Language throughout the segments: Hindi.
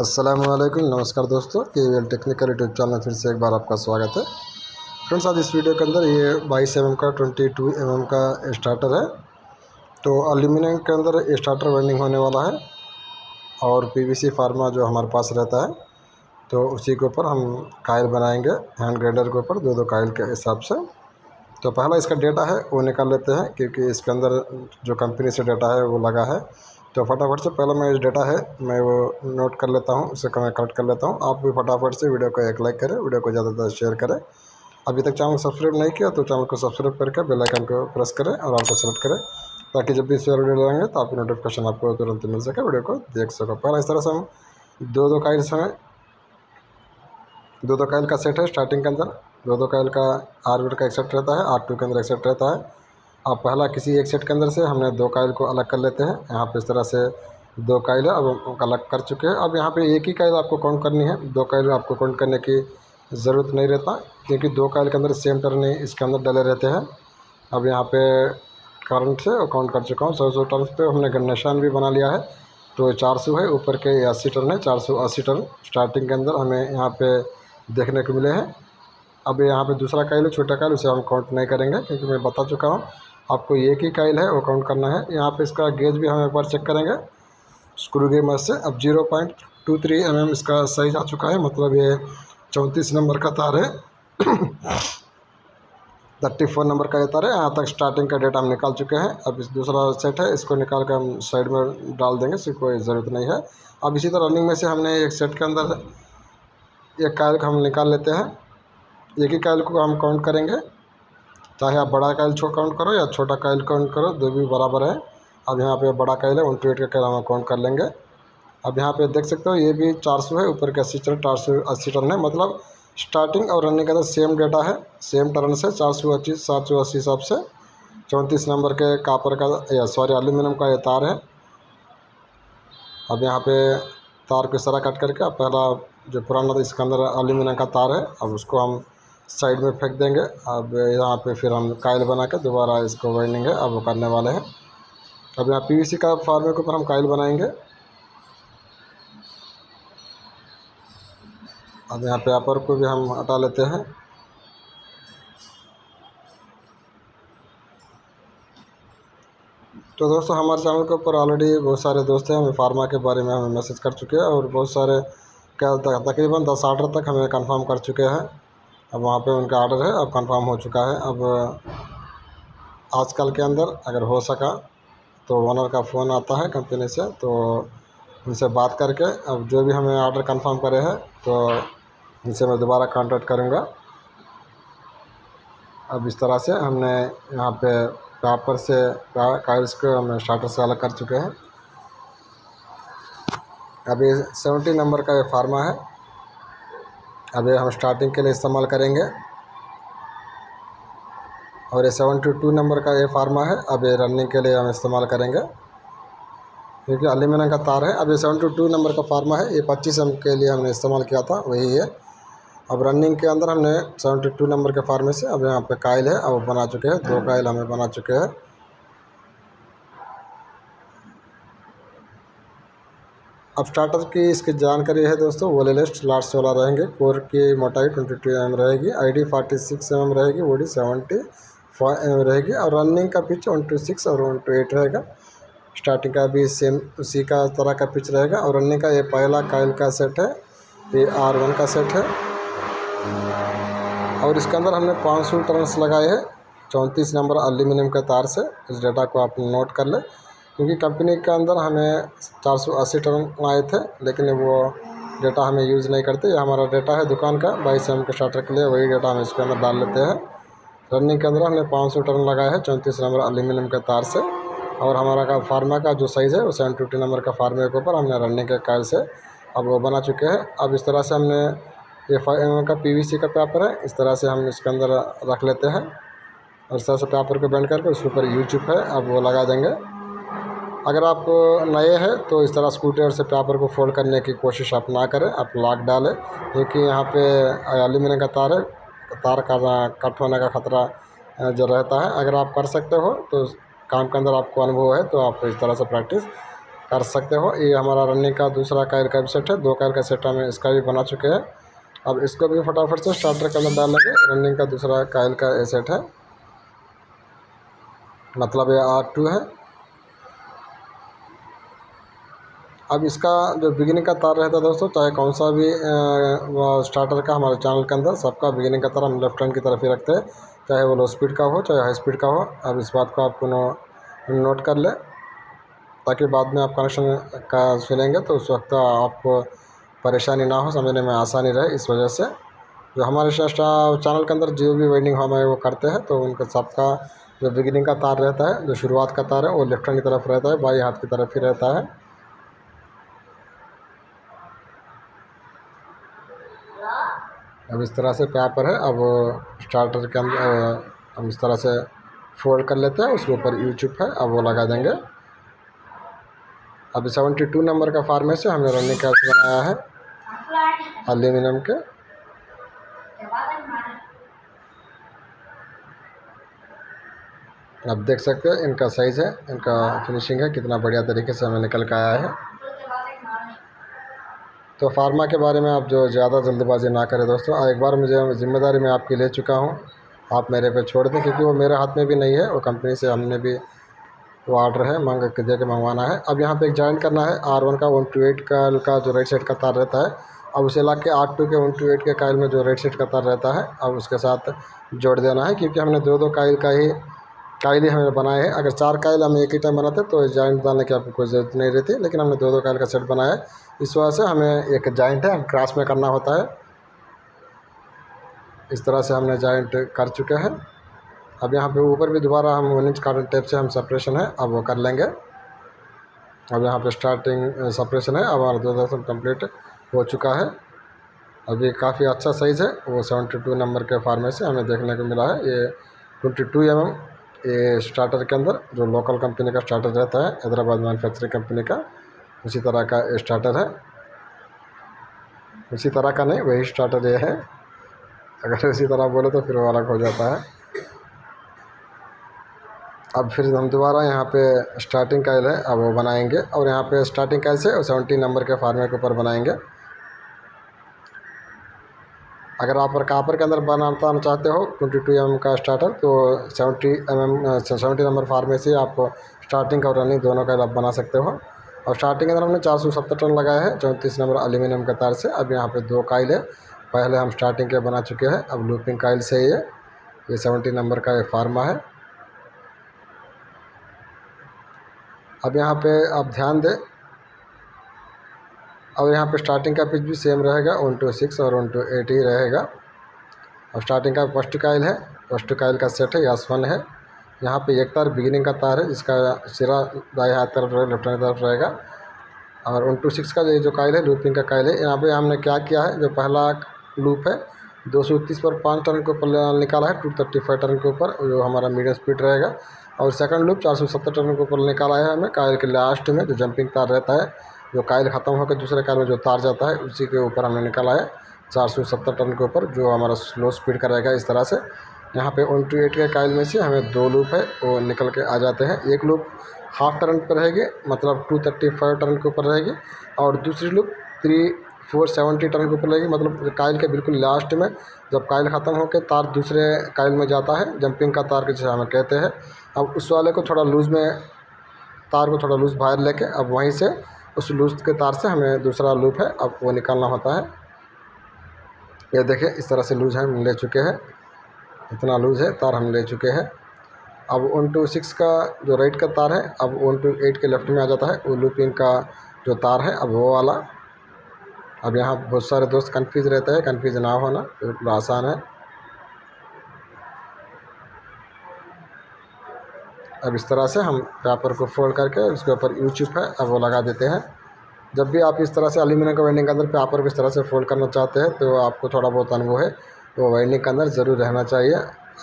अस्सलामुअलैकुम, नमस्कार दोस्तों। KVL टेक्निकल यूट्यूब चैनल में फिर से एक बार आपका स्वागत है। फ्रेंड्स, आज इस वीडियो के अंदर ये 22 mm का 22 mm का स्टार्टर है। तो एल्यूमिनियम के अंदर स्टार्टर वेल्डिंग होने वाला है और PVC फार्मा जो हमारे पास रहता है तो उसी के ऊपर हम कायल बनाएंगे, हैंड ग्राइंडर के ऊपर दो कायल के हिसाब से। तो पहला इसका डेटा है वो निकाल लेते हैं, क्योंकि इसके अंदर जो कंपनी से डेटा है वो लगा है। तो फटाफट से पहले मैं इस डेटा है मैं वो नोट कर लेता हूँ, उसे मैं कलेक्ट कर लेता हूँ। आप भी फटाफट से वीडियो को एक लाइक करें, वीडियो को ज़्यादा से ज़्यादा शेयर करें। अभी तक चैनल को सब्सक्राइब नहीं किया तो चैनल को सब्सक्राइब करके बेल आइकन को प्रेस करें और ऑल को सेलेक्ट करें, ताकि जब भी इस वीडियो डालेंगे तो आपको नोटिफिकेशन आपको तुरंत मिल सके, वीडियो को देख सको। पहला इस तरह से हम दो काइल्स हैं, दो काइल का सेट है। स्टार्टिंग के अंदर दो काइल का R1 का एक सेट रहता है, R2 के अंदर एक सेट रहता है। अब पहला किसी एक सेट के अंदर से हमने दो काइल को अलग कर लेते हैं। यहाँ पे इस तरह से दो काइल है, अब हम अलग कर चुके हैं। अब यहाँ पे एक ही काइल आपको काउंट करनी है, दो काइल आपको काउंट करने की ज़रूरत नहीं रहता, क्योंकि दो काइल के अंदर सेम टर्न इसके अंदर डले रहते हैं। अब यहाँ पे करंट से काउंट कर चुका हूँ 100 टर्न पे। हमने निशान भी बना लिया है, तो 400 है, ऊपर के 80 टर्न है, 480 टर्न स्टार्टिंग के अंदर हमें यहाँ पे देखने को मिले हैं। अब यहाँ पे दूसरा काइल है, छोटा काइल, उसे हम काउंट नहीं करेंगे, क्योंकि मैं बता चुका हूँ आपको एक ही काइल है वो काउंट करना है। यहाँ पे इसका गेज भी हम एक बार चेक करेंगे स्क्रू गेज मदद से। अब 0.23 mm इसका साइज आ चुका है, मतलब ये 34 नंबर का तार है। 34 नंबर का ये तार है। यहाँ तक स्टार्टिंग का डेटा हम निकाल चुके हैं। अब इस दूसरा सेट है, इसको निकाल कर हम साइड में डाल देंगे, इसकी कोई ज़रूरत नहीं है। अब इसी तरह रनिंग में से हमने एक सेट के अंदर एक काइल को हम निकाल लेते हैं। एक ही काइल को हम काउंट करेंगे, चाहे आप बड़ा काइल काउंट करो या छोटा काइल काउंट करो, दो भी बराबर है। अब यहाँ पे बड़ा काइल है, 128 का काइल हम काउंट कर लेंगे। अब यहाँ पे देख सकते हो ये भी 400 है, ऊपर के 80 टर्न, 480 टर्न है, मतलब स्टार्टिंग और रनिंग का तो सेम डेटा है, सेम टर्न से 480 780 हिसाब से। 34 नंबर के कापर का या सॉरी एल्यूमिनियम का ये तार है। अब यहाँ पे तार को इस तरह कट करके अब पहला जो पुराना था इसके अंदर एल्यूमिनियम का तार है, अब उसको हम साइड में फेंक देंगे। अब यहाँ पे फिर हम काइल बना के दोबारा इसको वाइंडिंग है अब वो करने वाले हैं। अब यहाँ PVC का फार्मे के ऊपर हम काइल बनाएंगे। अब यहाँ पे अपर को भी हम हटा लेते हैं। तो दोस्तों, हमारे चैनल के ऊपर ऑलरेडी बहुत सारे दोस्त हैं हमें फार्मा के बारे में हमें मैसेज कर चुके हैं, और बहुत सारे तकरीबन 10 ऑर्डर तक हमें कंफर्म कर चुके हैं। अब वहाँ पे उनका ऑर्डर है, अब कंफर्म हो चुका है। अब आजकल के अंदर अगर हो सका तो ओनर का फ़ोन आता है कंपनी से, तो उनसे बात करके अब जो भी हमें ऑर्डर कंफर्म करे हैं तो उनसे मैं दोबारा कांटेक्ट करूँगा। अब इस तरह से हमने यहाँ पे पेपर से काइल्स को हम स्टार्टर से अलग कर चुके हैं। अभी 70 नंबर का ये फार्मा है, अभी हम स्टार्टिंग के लिए इस्तेमाल करेंगे, और ये 72 नंबर का ये फार्मा है, अब ये रनिंग के लिए हम इस्तेमाल करेंगे, क्योंकि एल्यूमिनियम का तार है। अब ये 72 नंबर का फार्मा है, ये 25 एम के लिए हमने इस्तेमाल किया था, वही है। अब रनिंग के अंदर हमने 72 नंबर के फार्मे से अब यहाँ पे काइल है, अब बना चुके हैं, दो काइल हमें बना चुके हैं। अब स्टार्टर की इसकी जानकारी है दोस्तों, वोलेलिस्ट लास्ट वाला रहेंगे, कोर की मोटाई 22 mm रहेगी, ID 46 mm रहेगी, बॉडी 75 mm रहेगी, और रनिंग का पिच 126 और 128 रहेगा। स्टार्टिंग का भी सेम उसी का तरह का पिच रहेगा। और रनिंग का ये पहला काइल का सेट है, ये R1 का सेट है, और इसके अंदर हमने 500 टर्न्स लगाए हैं 34 नंबर एल्यूमिनियम के तार से। इस डेटा को आप नोट कर लें, क्योंकि कंपनी के अंदर हमें 480 टर्न आए थे, लेकिन वो डेटा हमें यूज़ नहीं करते। ये हमारा डेटा है दुकान का 22 mm के स्टार्टर के लिए, वही डेटा हम इसके अंदर डाल लेते हैं। रनिंग के अंदर हमने 500 टर्न लगाया है 34 नंबर एल्यूमिनियम के तार से, और हमारा का फार्मा का जो साइज़ है वो 72 नंबर का फार्मे के ऊपर हमने रनिंग के काइल से अब वो बना चुके हैं। अब इस तरह से हमने ये 5 mm का PVC का पेपर है, इस तरह से हम इसके अंदर रख लेते हैं, और इस तरह से पेपर को बेंड करके उसके ऊपर यू चिप है अब वो लगा देंगे। अगर आप नए हैं तो इस तरह स्कूटर से पेपर को फोल्ड करने की कोशिश आप ना करें, आप लॉक डालें, क्योंकि यहाँ पे एल्यूमिनियम का तार है, तार का कट होने का ख़तरा जो रहता है। अगर आप कर सकते हो तो काम के अंदर आपको अनुभव है तो आप इस तरह से प्रैक्टिस कर सकते हो। ये हमारा रनिंग का दूसरा कायल का भी सेट है, 2 कायल का सेट हम इसका भी बना चुके हैं। अब इसको भी फटाफट से स्टार्टर के अंदर डाल लेंगे। रनिंग का दूसरा कायल का ये सेट है, मतलब ये R2 है। अब इसका जो बिगिनिंग का तार रहता है दोस्तों, चाहे कौन सा भी स्टार्टर का हमारे चैनल के अंदर सबका बिगिनिंग का तार हम लेफ्ट हैंड की तरफ ही रखते हैं, चाहे वो लो स्पीड का हो चाहे हाई स्पीड का हो। अब इस बात को आपको नोट कर ले, ताकि बाद में आप कनेक्शन का सुनेंगे तो उस वक्त आपको परेशानी ना हो, समझने में आसानी रहे। इस वजह से जो हमारे चैनल के अंदर जो भी वाइंडिंग हम वो करते हैं, तो उनका सबका जो बिगिनिंग का तार रहता है, जो शुरुआत का तार है, वो लेफ्ट हैंड की तरफ रहता है, बाई हाथ की तरफ ही रहता है। अब इस तरह से पेपर है। अब स्टार्टर के अंदर हम इस तरह से फोल्ड कर लेते हैं, उसके ऊपर यूट्यूब है, अब वो लगा देंगे। अभी 72 नंबर का फार्मे से हमने रनिंग कैच बनाया है एल्यूमिनियम के। अब देख सकते हैं इनका साइज़ है, इनका फिनिशिंग है, कितना बढ़िया तरीके से हमें निकल के आया है। तो फार्मा के बारे में आप जो ज़्यादा जल्दबाजी ना करें दोस्तों। एक बार मुझे जिम्मेदारी मैं आपकी ले चुका हूँ, आप मेरे पे छोड़ दें, क्योंकि वो मेरे हाथ में भी नहीं है, वो कंपनी से हमने भी वो ऑर्डर है मांग के दे के मंगवाना है। अब यहाँ पे एक जॉइंट करना है R1 का 128 का जो राइट साइड का तार रहता है, अब उसे ला के R2 के 128 के कायल में जो राइट साइड का तार रहता है, अब उसके साथ जोड़ देना है। क्योंकि हमने 2-2 कायल ही हमें बनाए हैं। अगर 4 कायल हम एक ही टाइम बनाते तो जॉइंट डालने की आपको कोई ज़रूरत नहीं रहती, लेकिन हमने 2-2 कायल का सेट बनाया है। इस वजह से हमें एक जॉइंट है क्रॉस में करना होता है। इस तरह से हमने जॉइंट कर चुके हैं। अब यहाँ पे ऊपर भी दोबारा हम 1 इंच कार्बन टेप से हम सेपरेशन है अब वो कर लेंगे। अब यहाँ पे स्टार्टिंग सेपरेशन है, अब हमारा 2 कंप्लीट हो चुका है। अभी काफ़ी अच्छा साइज़ है, वो 72 नंबर के फार्मे से हमें देखने को मिला है। ये 22 mm ये स्टार्टर के अंदर जो लोकल कंपनी का स्टार्टर रहता है, हैदराबाद मैन्युफैक्चरिंग कंपनी का, उसी तरह का ये स्टार्टर है। उसी तरह का नहीं, वही स्टार्टर ये है। अगर उसी तरह बोले तो फिर वो अलग हो जाता है। अब फिर हम दोबारा यहाँ पे स्टार्टिंग कायल है अब वो बनाएंगे, और यहाँ पे स्टार्टिंग कायल से 70 नंबर के फार्मे के ऊपर बनाएंगे। अगर आप कापर के अंदर बनाना चाहते हो 22 mm का स्टार्टर, तो 70 नंबर फार्मे से आप स्टार्टिंग और रनिंग दोनों का आप बना सकते हो। और स्टार्टिंग के अंदर हमने 470 टन लगाया है 34 नंबर एल्यूमिनियम के तार से। अब यहाँ पे 2 कायल है, पहले हम स्टार्टिंग के बना चुके हैं, अब लूपिंग कायल से ये 70 नंबर का ये फार्मा है। अब यहाँ पे आप ध्यान दें, अब यहाँ पे स्टार्टिंग का पिच भी सेम रहेगा, 1-6 और 1-8 ही रहेगा। अब स्टार्टिंग का फर्स्ट कायल है, फर्स्ट कायल का सेट है, S1 है। यहाँ पे एक तार बिगिनिंग का तार है, जिसका सिरा दाएं हाथ तरफ रहेगा, लेफ्ट हैंड तरफ रहेगा। और 1-6 का जो कायल है, लूपिंग का कायल है। यहाँ पे हमने क्या किया है, जो पहला लूप है 230 पर 5 टर्न के ऊपर निकाला है, 235 टर्न के ऊपर, जो हमारा मीडियम स्पीड रहेगा। और सेकंड लूप 470 टर्न के ऊपर निकाला है हमें कायल के लास्ट में, जो जंपिंग तार रहता है, जो कायल ख़त्म होकर दूसरे कायल में जो तार जाता है, उसी के ऊपर हमने निकाला है 470 टन के ऊपर, जो हमारा स्लो स्पीड का रहेगा। इस तरह से यहाँ पे 1-8 के कायल में से हमें 2 लूप है वो निकल के आ जाते हैं। एक लूप हाफ टर्न पर रहेगी, मतलब 235 टर्न के ऊपर रहेगी, और दूसरी लूप 470 टर्न के ऊपर रहेगी, मतलब कायल के बिल्कुल लास्ट में, जब कायल ख़त्म होकर तार दूसरे कायल में जाता है, जंपिंग का तार जिसे हमें कहते हैं। अब उस वाले को थोड़ा लूज़ में, तार को थोड़ा लूज़ बाहर लेके, अब वहीं से उस लूज़ के तार से हमें दूसरा लूप है अब वो निकालना होता है। ये देखिए इस तरह से लूज़ है हम ले चुके हैं, इतना लूज़ है तार हम ले चुके हैं। अब 1-6 का जो राइट का तार है, अब 1-8 के लेफ्ट में आ जाता है, वो लूपिंग का जो तार है अब वो वाला। अब यहाँ बहुत सारे दोस्त कन्फ्यूज़ रहते हैं, कन्फ्यूज़ ना होना, बिल्कुल आसान है। अब इस तरह से हम पेपर को फोल्ड करके उसके ऊपर यूट्यूब है अब वो लगा देते हैं। जब भी आप इस तरह से एल्यूमिनियम का वाइंडिंग के अंदर पेपर को इस तरह से फोल्ड करना चाहते हैं, तो आपको थोड़ा बहुत अनुभव है तो वाइंडिंग के अंदर ज़रूर रहना चाहिए।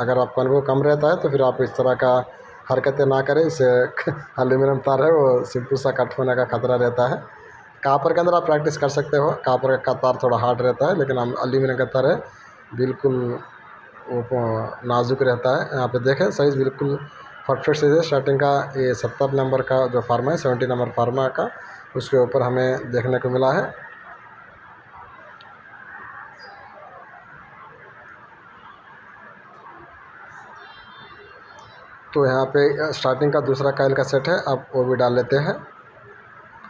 अगर आपका अनुभव कम रहता है तो फिर आप इस तरह का हरकतें ना करें, इससे एल्यूमिनियम तार है वो सिंपल सा कट होने का खतरा रहता है। कापर के अंदर आप प्रैक्टिस कर सकते हो, कापर का तार थोड़ा हार्ड रहता है, लेकिन हम एल्यूमिनियम का तार है बिल्कुल वो नाजुक रहता है। यहाँ पे देखें साइज़ बिल्कुल परफेक्ट साइज है। स्टार्टिंग का ये 70 नंबर का जो फार्मा है, 70 नंबर फार्मा का, उसके ऊपर हमें देखने को मिला है। तो यहाँ पे स्टार्टिंग का दूसरा कायल का सेट है, अब वो भी डाल लेते हैं।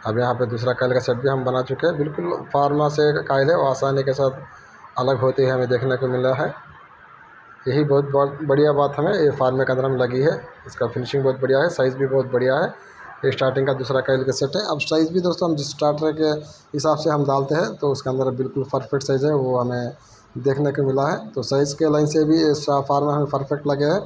अब यहाँ पे दूसरा कायल का सेट भी हम बना चुके हैं। बिल्कुल फार्मा से कायल है, वो आसानी के साथ अलग होती है हमें देखने को मिला है। यही बहुत बढ़िया बात हमें ये फार्मे के अंदर में लगी है। इसका फिनिशिंग बहुत बढ़िया है, साइज़ भी बहुत बढ़िया है। ये स्टार्टिंग का दूसरा कायल का सेट है। अब साइज़ भी दोस्तों हम जिस स्टार्टर के हिसाब से हम डालते हैं तो उसके अंदर बिल्कुल परफेक्ट साइज़ है, वो हमें देखने को मिला है। तो साइज़ के लाइन से भी इस फार्मा हमें परफेक्ट लगे हैं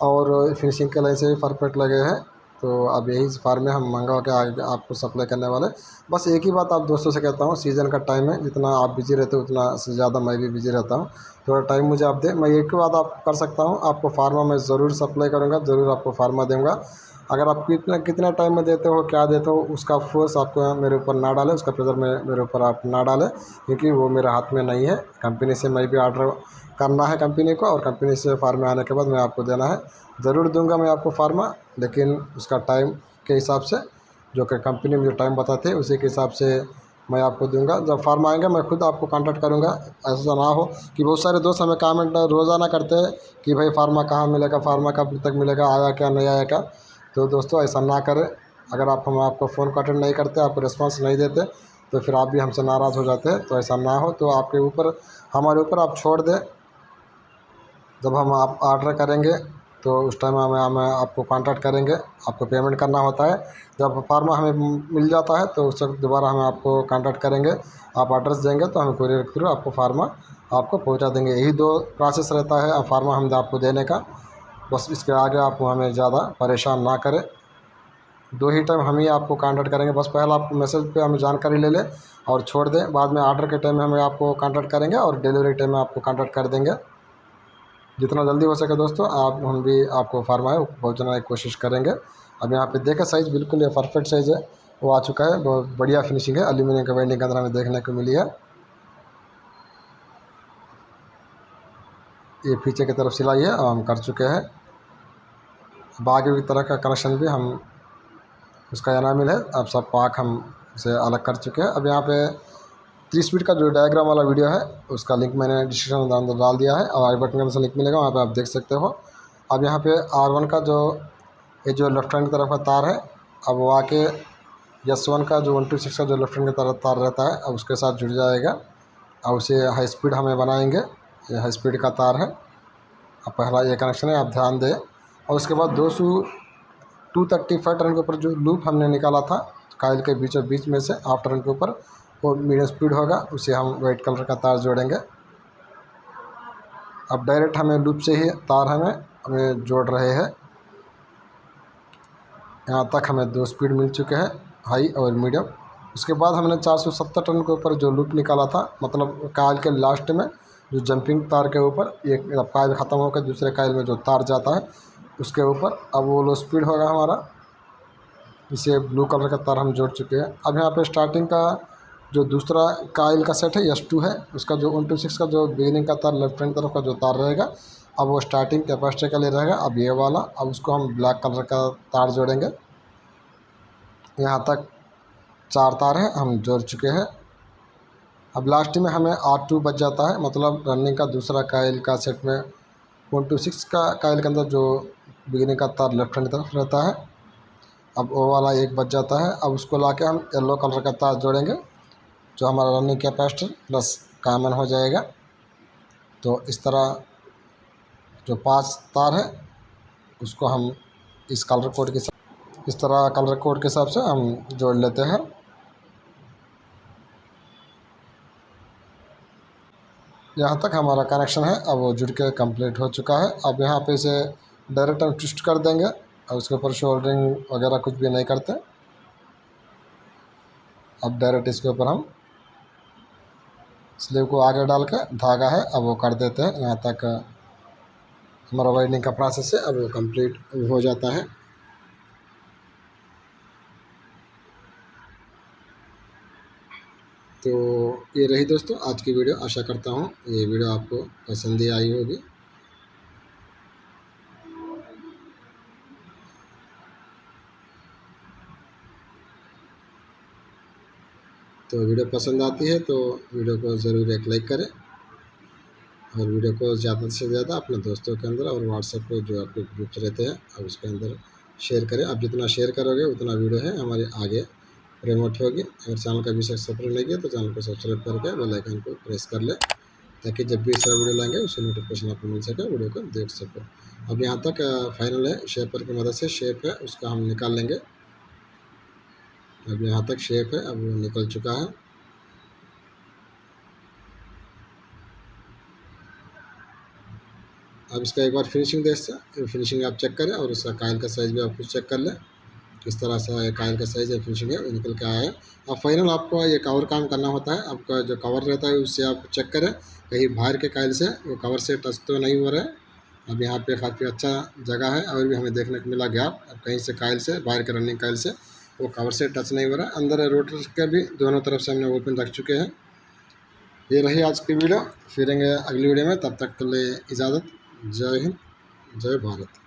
और फिनिशिंग के लाइन से भी परफेक्ट लगे हैं। तो अब यही फार्म में हम मंगा के आगे आपको सप्लाई करने वाले। बस एक ही बात आप दोस्तों से कहता हूँ, सीज़न का टाइम है, जितना आप बिजी रहते हो उतना से ज़्यादा मैं भी बिजी रहता हूँ। थोड़ा टाइम मुझे आप दें, मैं एक ही बात आप कर सकता हूँ, आपको फार्मा मैं ज़रूर सप्लाई करूँगा, ज़रूर आपको फार्मा दूँगा। अगर आप कितना टाइम में देते हो, क्या देते हो, उसका फोर्स आपको मेरे ऊपर ना डालें, उसका प्रेशर मेरे ऊपर आप ना डालें, क्योंकि वो मेरे हाथ में नहीं है। कंपनी से मैं भी ऑर्डर करना है कंपनी को, और कंपनी से फार्मा आने के बाद मैं आपको देना है। ज़रूर दूंगा मैं आपको फार्मा, लेकिन उसका टाइम के हिसाब से, जो कि कंपनी में जो टाइम बताते हैं उसी के हिसाब से मैं आपको दूंगा। जब फार्मा आएंगे मैं खुद आपको कांटेक्ट करूंगा। ऐसा ना हो कि बहुत सारे दोस्त हमें कमेंट रोज़ाना करते हैं कि भाई फार्मा कहाँ मिलेगा, फार्मा कब तक मिलेगा, आया क्या नहीं आया क्या। तो दोस्तों ऐसा ना करें। अगर हम आपको फ़ोन को अटेंड नहीं करते, आपको रिस्पॉन्स नहीं देते, तो फिर आप भी हमसे नाराज़ हो जाते हैं। तो ऐसा ना हो, तो आपके ऊपर, हमारे ऊपर आप छोड़ दें। जब हम आप ऑर्डर करेंगे तो उस टाइम हमें आपको कांटेक्ट करेंगे, आपको पेमेंट करना होता है। जब फार्मा हमें मिल जाता है तो उस वक्त दोबारा हम आपको कांटेक्ट करेंगे, आप एड्रेस देंगे तो हम कुरियर के थ्रू आपको फार्मा आपको पहुंचा देंगे। यही दो प्रोसेस रहता है फार्मा हम आपको देने का। बस इसके आगे आप हमें ज़्यादा परेशान ना करें। दो ही टाइम हम ही आपको कांटेक्ट करेंगे। बस पहला आप मैसेज पे हमें जानकारी ले लें और छोड़ दें, बाद में ऑर्डर के टाइम में हमें आपको कांटेक्ट करेंगे और डिलीवरी टाइम में आपको कांटेक्ट कर देंगे। जितना जल्दी हो सके दोस्तों हम भी आपको फार्मा है पहुँचाने की कोशिश करेंगे। अब यहाँ पे देखें साइज़ बिल्कुल ये परफेक्ट साइज़ है, वो आ चुका है। बहुत बढ़िया फिनिशिंग है, एल्यूमिनियम का वेल्डिंग के अंदर हमें देखने को मिली है। ये पीछे की तरफ सिलाई है और हम कर चुके हैं। अब आगे की तरह का कनेक्शन भी हम उसका इनामिल है। अब सब पार्ट हम उसे अलग कर चुके हैं। अब यहाँ पे 3 स्पीड का जो डायग्राम वाला वीडियो है उसका लिंक मैंने डिस्क्रिप्शन में अंदर डाल दिया है, और आई बटन के अंदर लिंक मिलेगा, वहाँ पे आप देख सकते हो। अब यहाँ पे R1 का ये जो लेफ्ट हैंड की तरफ का तार है, अब वो आके S1 का जो 126 का जो लेफ्ट हैंड की तरफ तार रहता है, अब उसके साथ जुड़ जाएगा। अब उसे हाई स्पीड हमें बनाएंगे, ये हाई स्पीड का तार है। अब पहला ये कनेक्शन है, आप ध्यान दें। और उसके बाद 235 टर्न के ऊपर जो लूप हमने निकाला था कायल के बीचों बीच में से हाफ टर्न के ऊपर, वो मीडियम स्पीड होगा, उसे हम वाइट कलर का तार जोड़ेंगे। अब डायरेक्ट हमें लूप से ही तार हमें जोड़ रहे हैं। यहाँ तक हमें 2 स्पीड मिल चुके हैं, हाई और मीडियम। उसके बाद हमने 470 टन के ऊपर जो लूप निकाला था, मतलब कायल के लास्ट में जो जंपिंग तार के ऊपर, एक कायल ख़त्म होकर दूसरे कायल में जो तार जाता है उसके ऊपर, अब वो लो स्पीड होगा हमारा। इसे ब्लू कलर का तार हम जोड़ चुके हैं। अब यहाँ पे स्टार्टिंग का जो दूसरा कायल का सेट है S2 है, उसका जो 126 का जो बिगिनिंग का तार लेफ्ट हैंड तरफ का जो तार रहेगा, अब वो स्टार्टिंग कैपेसिटर के लिए रहेगा। अब ये वाला, अब उसको हम ब्लैक कलर का तार जोड़ेंगे। यहाँ तक 4 तार हैं हम जोड़ चुके हैं। अब लास्ट में हमें R2 बच जाता है, मतलब रनिंग का दूसरा कायल का सेट में 126 का कायल के अंदर जो बिगिनिंग का तार लेफ्ट हैंड तरफ रहता है, अब वो वाला एक बच जाता है। अब उसको लाके हम येलो कलर का तार जोड़ेंगे, जो हमारा रनिंग कैपेसिटर प्लस कॉमन हो जाएगा। तो इस तरह जो 5 तार है उसको हम इस कलर कोड के साथ, इस तरह कलर कोड के हिसाब से हम जोड़ लेते हैं। यहाँ तक हमारा कनेक्शन है, अब वो जुड़ के कंप्लीट हो चुका है। अब यहाँ पे इसे डायरेक्ट हम ट्विस्ट कर देंगे और उसके ऊपर शोल्डरिंग वगैरह कुछ भी नहीं करते। अब डायरेक्ट इसके ऊपर हम स्लीव को आगे डाल के धागा है अब वो कर देते हैं। यहाँ तक हमारा वाइंडिंग का प्रोसेस है, अब वो कंप्लीट हो जाता है। तो ये रही दोस्तों आज की वीडियो। आशा करता हूँ ये वीडियो आपको पसंद ही आई होगी। तो वीडियो पसंद आती है तो वीडियो को ज़रूर एक लाइक करें और वीडियो को ज़्यादा से ज़्यादा अपने दोस्तों के अंदर और व्हाट्सएप पे जो आपके ग्रुप्स रहते हैं अब उसके अंदर शेयर करें। आप जितना शेयर करोगे उतना वीडियो है हमारे आगे प्रमोट होगी। अगर चैनल का अभी सब्सक्राइब नहीं किया तो चैनल को सब्सक्राइब करके बेल आइकन को प्रेस कर ले, ताकि जब भी इस वीडियो लाएंगे उसकी नोटिफिकेशन आपको मिल सके, वीडियो को देख सको। अब यहाँ तक फाइनल है, शेपर की मदद से शेप है उसका हम निकाल लेंगे। अब यहाँ तक शेप है, अब वो निकल चुका है। अब इसका एक बार फिनिशिंग फिनिशिंग आप चेक करें और उसका कायल का साइज़ भी आप खुद चेक कर लें किस तरह से कायल का साइज़ है, फिनिशिंग है वो निकल के आया है। अब फाइनल आपको ये कवर काम करना होता है। आपका जो कवर रहता है उससे आप चेक करें कहीं बाहर के कायल से वो कवर से टच तो नहीं हो रहा है। अब यहाँ पे काफ़ी अच्छा जगह है और भी हमें देखने को मिला गैप। अब कहीं से कायल से बाहर के रनिंग कायल से वो कवर से टच नहीं हो रहा है। अंदर रोटर के भी दोनों तरफ से हमने ओपन रख चुके हैं। ये रही आज की वीडियो, फिरेंगे अगली वीडियो में, तब तक के लिए इजाज़त। जय हिंद, जय भारत।